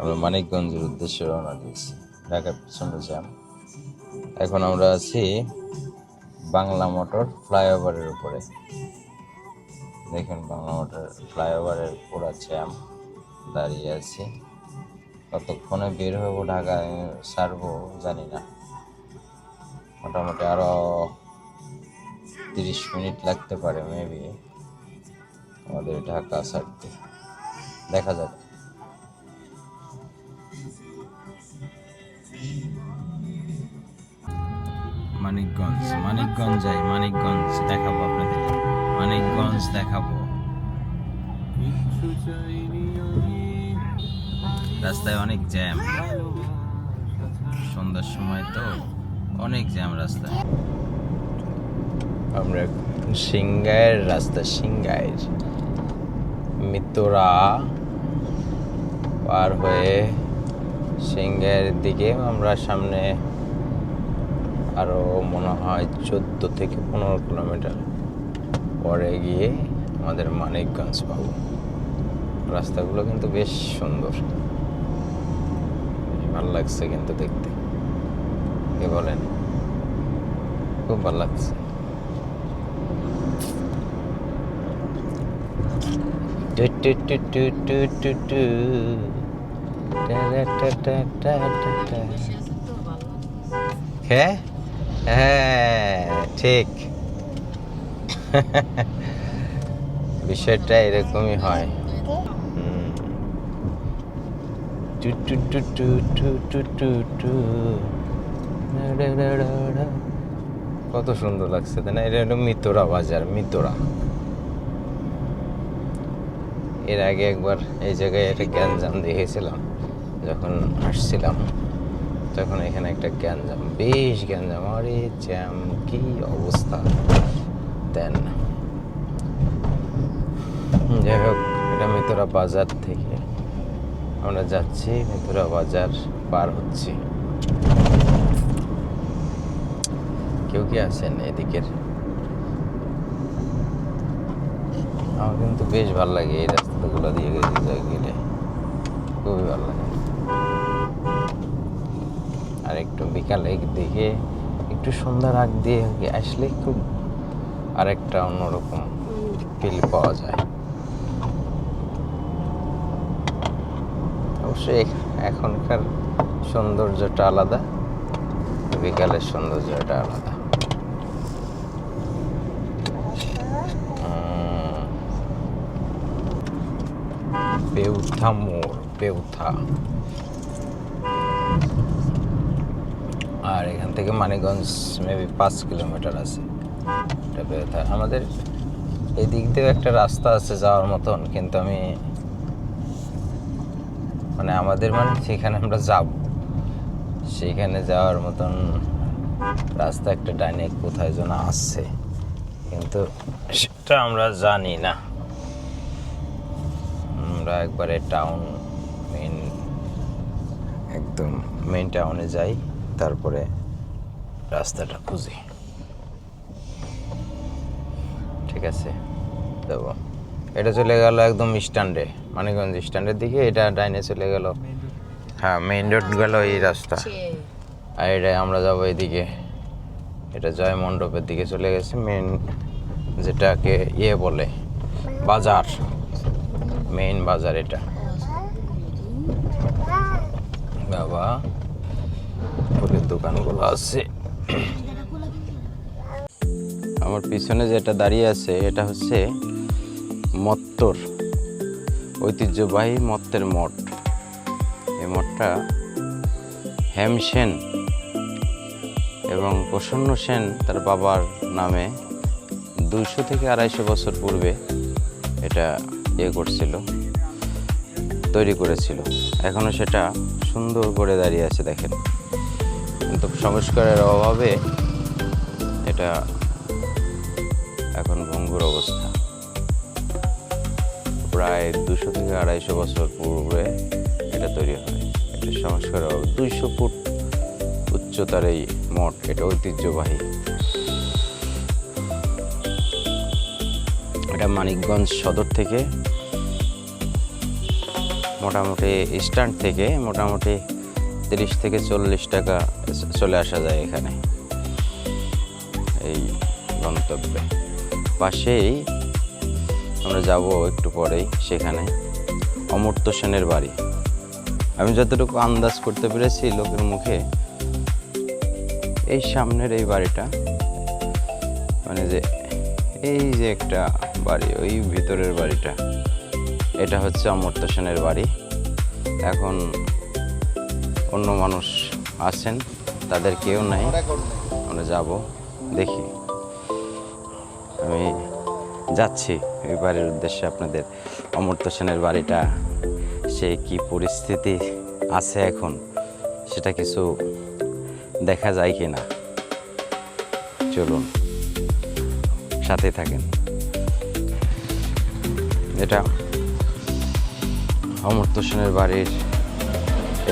আমরা মানিকগঞ্জের উদ্দেশ্যে রওনা দিয়েছি। ঢাকার প্রচণ্ড জ্যাম। এখন আমরা আছি বাংলা মোটর ফ্লাইওভারের উপরে। দেখুন বাংলা মোটর ফ্লাইওভারের পুরো জ্যাম, দাঁড়িয়ে আছি। কতক্ষণে বের হবো ঢাকায় ছাড়বো জানি না, মোটামুটি আরো 30 মিনিট লাগতে পারে মেবি আমাদের ঢাকা ছাড়তে, দেখা যাক। মানিকগঞ্জ যাই, মানিকগঞ্জ দেখাবো আপনাদের, মানিকগঞ্জ দেখাবো। রাস্তায় অনেক জ্যাম, সন্ধ্যার সময় তো অনেক জ্যাম রাস্তায়। আমরা সিংগাইর রাস্তা, সিংগাইর মিত্তরা পার হয়ে সিংগাইয়ের দিকে আমরা সামনে আরো মনে হয় 14 থেকে 15 কিলোমিটার পরে গিয়ে আমাদের মানিকগঞ্জ পাবো। রাস্তাগুলো কিন্তু বেশ সুন্দর, ভালো লাগছে কিন্তু দেখতে, কে বলেন? খুব ভালো লাগছে। হ্যাঁ হ্যাঁ ঠিক, বিষয়টা এরকমই হয়। কত সুন্দর লাগছে তাই না? এটা হলো মিতরা বাজার, মিতরা। এর আগে একবার এই জায়গায় একটা গ্যাঞ্জাম দেখেছিলাম যখন আসছিলাম, তখন এখানে একটা গ্যাঞ্জাম, বেশ গ্যাঞ্জাম, আরে জ্যাম, কি অবস্থা দেন। যাই হোক, এটা মিতরা বাজার থেকে আমরা যাচ্ছি, মিতরা বাজার পার হচ্ছি। কেউ কি আছেন এদিকের? আমার কিন্তু বেশ ভালো লাগে এই রাস্তাগুলো দিয়ে গেলে, খুবই ভালো লাগে। আর একটু বিকালে দিকে একটু সন্ধ্যার আগ দিয়ে আসলে খুব আরেকটা অন্যরকম ফিল পাওয়া যায়। অবশ্যই এখনকার সৌন্দর্যটা আলাদা, বিকালের সৌন্দর্যটা আলাদা। বেউথা মোড়, বেউথা। আর এখান থেকে মানিকগঞ্জ মেবি 5 কিলোমিটার আছে। এটা বেউথা। আমাদের এই দিক দিয়ে একটা রাস্তা আছে যাওয়ার মতন, কিন্তু আমি মানে আমাদের মানে সেখানে আমরা যাব, সেখানে যাওয়ার মতন রাস্তা একটা ডাইনে কোথায় যেন আসছে, কিন্তু সেটা আমরা জানি না। আমরা একবারে টাউন, একদম মেইন টাউনে যাই, তারপরে রাস্তাটা খুঁজি। ঠিক আছে, দেব। এটা চলে গেল একদম স্ট্যান্ডে, মানিকগঞ্জ স্ট্যান্ডের দিকে। এটা ডাইনে চলে গেল, হ্যাঁ মেইন রোড গেল এই রাস্তা। আর এটা আমরা যাবো এদিকে, এটা জয় মণ্ডপের দিকে চলে গেছে, মেইন যেটাকে বলে বাজার, মেইন বাজার এটা। বাবা ফুলের দোকানগুলো আছে। আমার পিছনে যেটা দাঁড়িয়ে আছে এটা হচ্ছে মত্তর, ঐতিহ্যবাহী মত্তের মঠ। এই মঠটা হেমসেন এবং প্রসন্ন সেন তার বাবার নামে 200 থেকে 250 বছর পূর্বে এটা করছিল, তৈরি করেছিল। এখনও সেটা সুন্দর করে দাঁড়িয়ে আছে দেখেন, কিন্তু সংস্কারের অভাবে এটা এখন ভঙ্গুর অবস্থা। প্রায় 200 থেকে 250 বছর পূর্বে এটা তৈরি হয়। এটা সংস্কারের অভাবে 200 ফুট উচ্চতার এই মঠ, এটা ঐতিহ্যবাহী। এটা মানিকগঞ্জ সদর থেকে মোটামুটি স্ট্যান্ড থেকে মোটামুটি 30 থেকে 40 টাকা চলে আসা যায় এখানে এই গন্তব্যে। পাশেই আমরা যাব একটু পরেই, সেখানে অমর্ত্য সেনের বাড়ি। আমি যতটুকু আন্দাজ করতে পেরেছি লোকের মুখে, এই সামনের এই বাড়িটা, মানে যে এই যে একটা বাড়ি, ওই ভিতরের বাড়িটা, এটা হচ্ছে অমর্ত্য সেনের বাড়ি। এখন অন্য মানুষ আছেন, তাদের কেউ নাই। আমরা যাব, দেখি। আমি যাচ্ছি এই বাড়ির উদ্দেশ্যে। আপনাদের অমর্ত্য সেনের বাড়িটা সে কি পরিস্থিতি আছে এখন, সেটা কিছু দেখা যায় কি না, চলুন সাথে থাকেন। এটা অমর্ত্য সেনের বাড়ির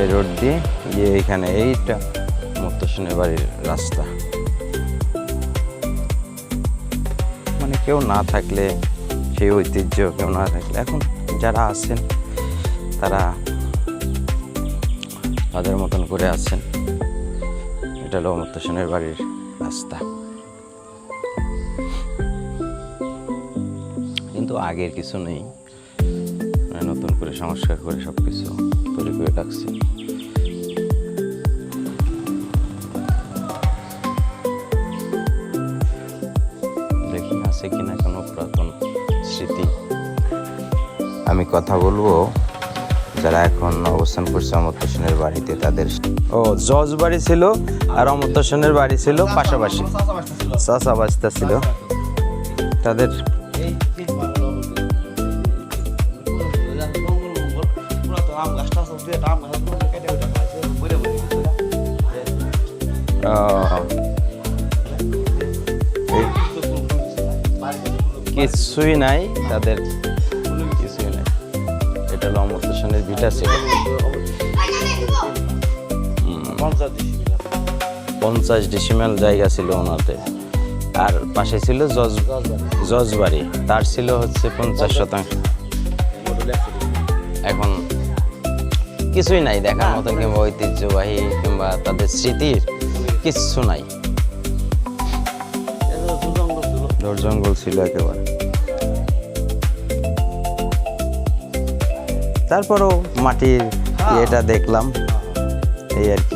এই রোড দিয়ে গিয়ে এখানে, এইটা অমর্ত্য সেনের বাড়ির রাস্তা। মানে কেউ না থাকলে সেই ঐতিহ্য, কেউ না থাকলে এখন যারা আছেন তারা তাদের মতন করে আছেন। এটা হলো অমর্ত্য সেনের বাড়ির রাস্তা, কিন্তু আগের কিছু নেই, নতুন করে সংস্কার করে সব কিছু তৈরি করে রাখছি। দেখি আছে কিনা কোনো পুরাতন স্মৃতি। আমি কথা বলবো যারা এখন অবস্থান করছে অমর্ত্য সেনের বাড়িতে, তাদের জজ বাড়ি ছিল আর অমর্ত্য সেনের বাড়ি ছিল পাশাপাশি, চাচা বাস্তা ছিল তাদের। কিছুই নাই তাদের, কিছুই নাই। এটা হলো অমর্ত্য সেনের ভিটা ছিল। 50 ডিসিমেল জায়গা ছিল ওনাদের, আর পাশে ছিল জজ বাড়ি, তার ছিল হচ্ছে 50%। এখন কিছুই নাই দেখার মতন, কিংবা ঐতিহ্যবাহী কিংবা তাদের স্মৃতির কিচ্ছু নাই। জঙ্গল ছিল একেবারে। তারপরও মাটির এটা দেখলাম, এই আর কি।